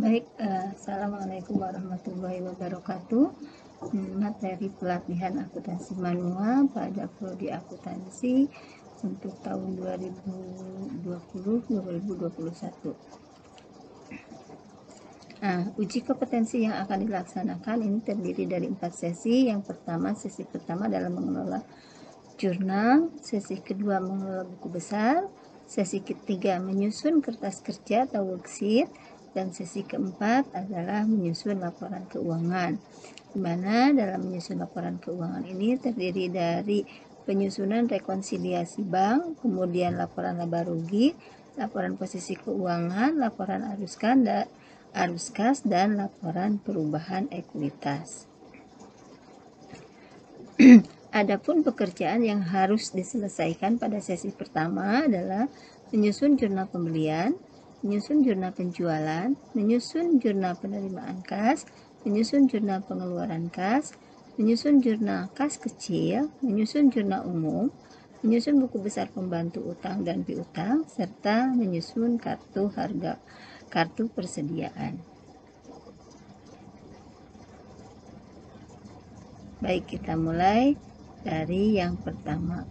Baik, Assalamualaikum warahmatullahi wabarakatuh. Materi pelatihan akuntansi manual pada prodi akuntansi untuk tahun 2020-2021. Uji kompetensi yang akan dilaksanakan ini terdiri dari 4 sesi. Yang pertama, sesi pertama dalam mengelola jurnal, sesi kedua mengelola buku besar, sesi ketiga menyusun kertas kerja atau worksheet, dan sesi keempat adalah menyusun laporan keuangan, di mana dalam menyusun laporan keuangan ini terdiri dari penyusunan rekonsiliasi bank, kemudian laporan laba rugi, laporan posisi keuangan, laporan arus kas, dan laporan perubahan ekuitas. Adapun pekerjaan yang harus diselesaikan pada sesi pertama adalah menyusun jurnal pembelian, menyusun jurnal penjualan, menyusun jurnal penerimaan kas, menyusun jurnal pengeluaran kas, menyusun jurnal kas kecil, menyusun jurnal umum, menyusun buku besar pembantu utang dan piutang, serta menyusun kartu persediaan. Baik, kita mulai dari yang pertama,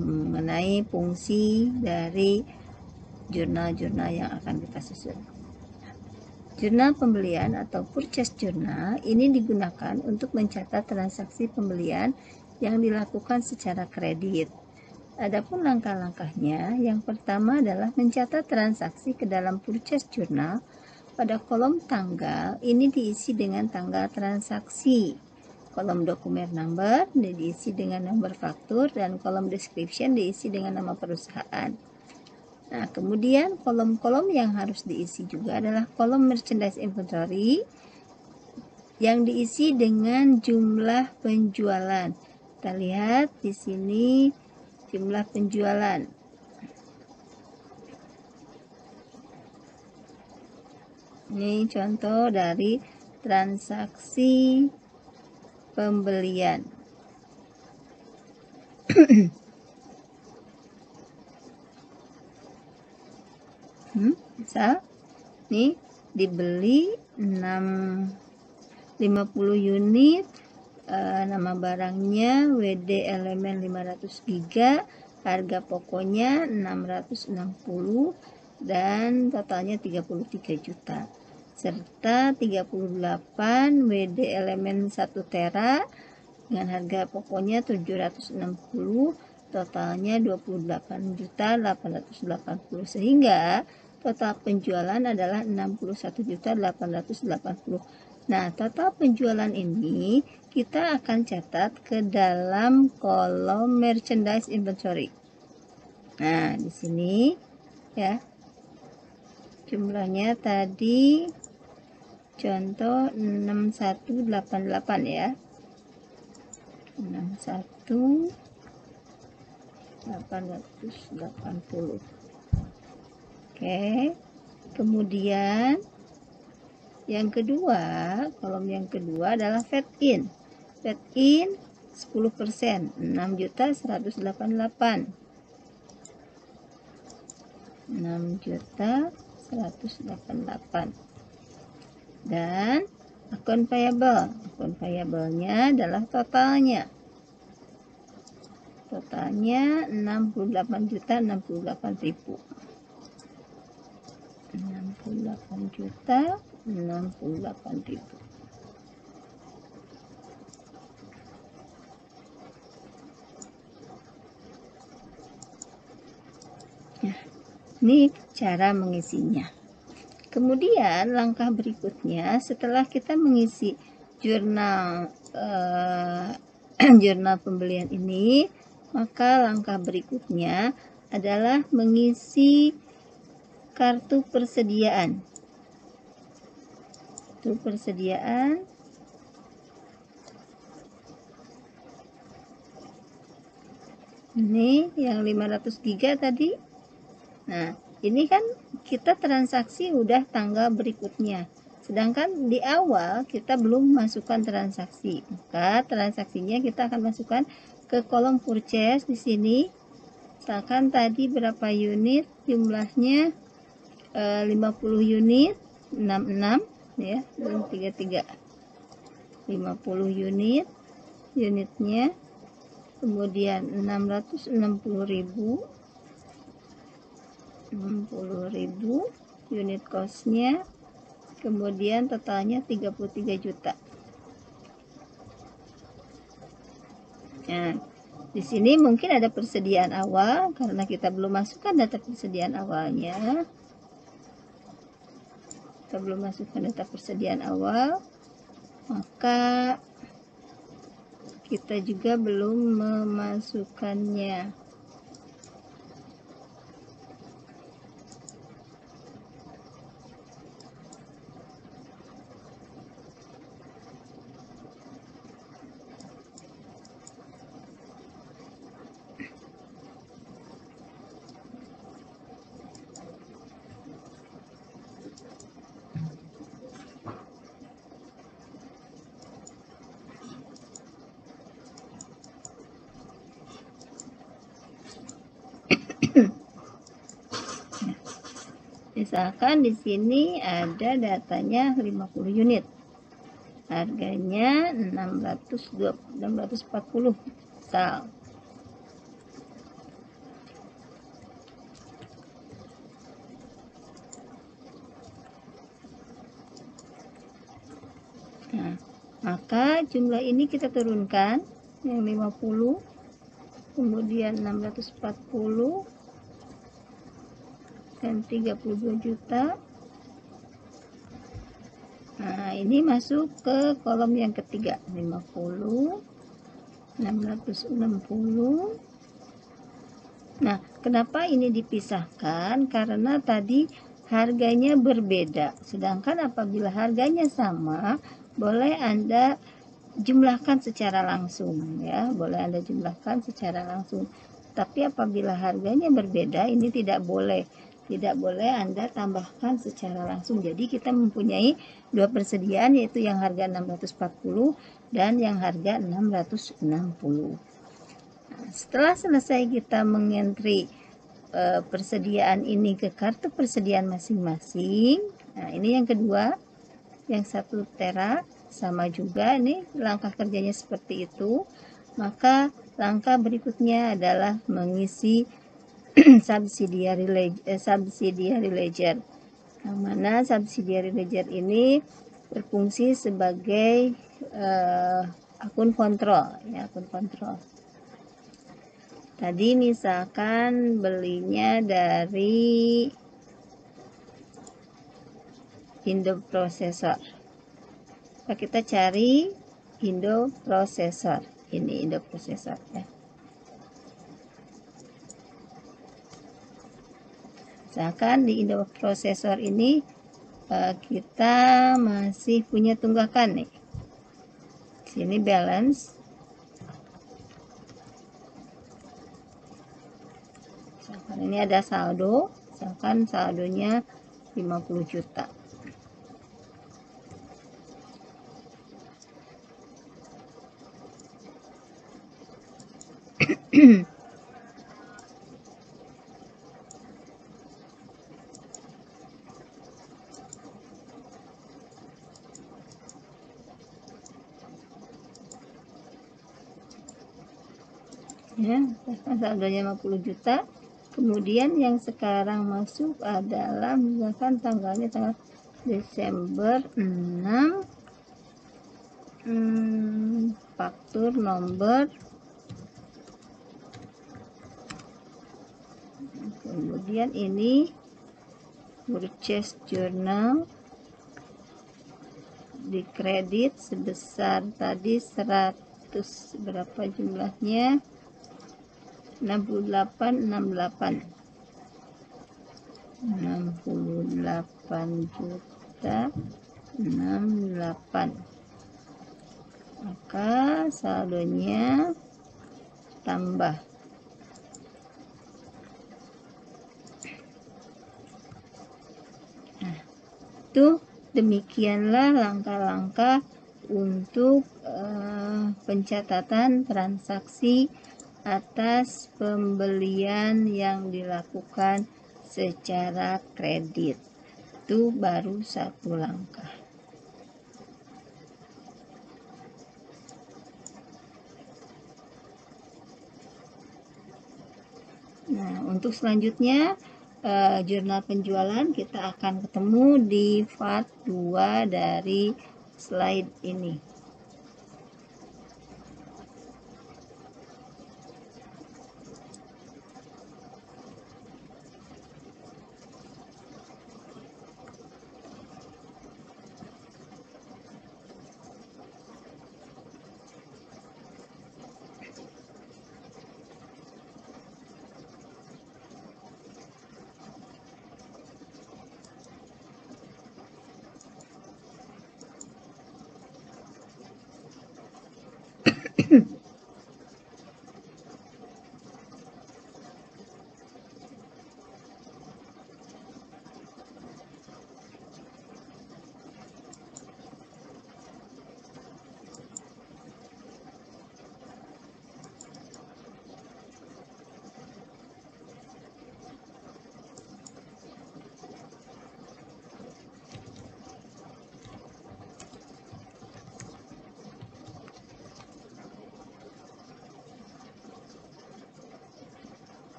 mengenai fungsi dari jurnal-jurnal yang akan kita susun. Jurnal pembelian atau purchase journal ini digunakan untuk mencatat transaksi pembelian yang dilakukan secara kredit. Adapun langkah-langkahnya, yang pertama adalah mencatat transaksi ke dalam purchase journal. Pada kolom tanggal ini diisi dengan tanggal transaksi, kolom dokumen number diisi dengan nomor faktur, dan kolom description diisi dengan nama perusahaan. Nah, kemudian kolom-kolom yang harus diisi juga adalah kolom merchandise inventory yang diisi dengan jumlah penjualan. Kita lihat di sini jumlah penjualan. Ini contoh dari transaksi pembelian. Misal nih dibeli 50 unit, nama barangnya WD elemen 500 giga, harga pokoknya 660 dan totalnya 33 juta, serta 38 WD elemen 1 tera dengan harga pokoknya 760, totalnya 28.880, sehingga total penjualan adalah 61.880. Nah, total penjualan ini kita akan catat ke dalam kolom merchandise inventory. Nah, di sini ya. Jumlahnya tadi contoh 6188 ya. 61.880. Oke. Kemudian yang kedua, kolom yang kedua adalah fed in. Fed in 10%, 6.188. 6.188. Dan akun payable. Akun payable-nya adalah totalnya. Totalnya 68.068.000. 68.068.000. Nah, ini cara mengisinya. Kemudian langkah berikutnya setelah kita mengisi jurnal jurnal pembelian ini, maka langkah berikutnya adalah mengisi kartu persediaan. Kartu persediaan ini yang 500 giga tadi. Nah, ini kan kita transaksi udah tanggal berikutnya. Sedangkan di awal kita belum masukkan transaksi. Maka transaksinya kita akan masukkan ke kolom purchase di sini. Misalkan tadi berapa unit, jumlahnya 50 unit. 66 ya, dan 33 50 unit unitnya, kemudian 660.000 unit costnya, kemudian totalnya 33 juta. Nah, di sini mungkin ada persediaan awal karena kita belum masukkan data persediaan awalnya. Kita belum masukkan data persediaan awal, maka kita juga belum memasukkannya. Misalkan di sini ada datanya 50 unit. Harganya 640 misal. Nah, maka jumlah ini kita turunkan yang 50, kemudian 640 dan 32 juta. Nah, ini masuk ke kolom yang ketiga, 50, 660. Nah, kenapa ini dipisahkan? Karena tadi harganya berbeda. Sedangkan apabila harganya sama, boleh Anda jumlahkan secara langsung ya, boleh Anda jumlahkan secara langsung. Tapi apabila harganya berbeda, ini tidak boleh Anda tambahkan secara langsung. Jadi kita mempunyai dua persediaan, yaitu yang harga 640 dan yang harga 660. Nah, setelah selesai kita mengentry persediaan ini ke kartu persediaan masing-masing. Nah, ini yang kedua, yang 1 tera, sama juga ini langkah kerjanya seperti itu. Maka langkah berikutnya adalah mengisi subsidiary ledger, yang mana subsidiary ledger ini berfungsi sebagai akun kontrol ya, akun kontrol. Tadi misalkan belinya dari Indo Processor, kita cari Indo Processor, ini Indo Processor ya. Misalkan di Indo Processor ini kita masih punya tunggakan nih. Sini balance. Misalkan ini ada saldo, misalkan saldonya 50 juta. Ya, saldonya 50 juta. Kemudian yang sekarang masuk adalah misalkan tanggalnya tanggal Desember 6, faktur nomor, kemudian ini purchase journal, di kredit sebesar tadi 100, berapa jumlahnya, 68 juta 68. Maka saldonya tambah. Nah, itu demikianlah langkah-langkah untuk pencatatan transaksi atas pembelian yang dilakukan secara kredit. itu baru satu langkah. Nah, untuk selanjutnya jurnal penjualan kita akan ketemu di part 2 dari slide ini.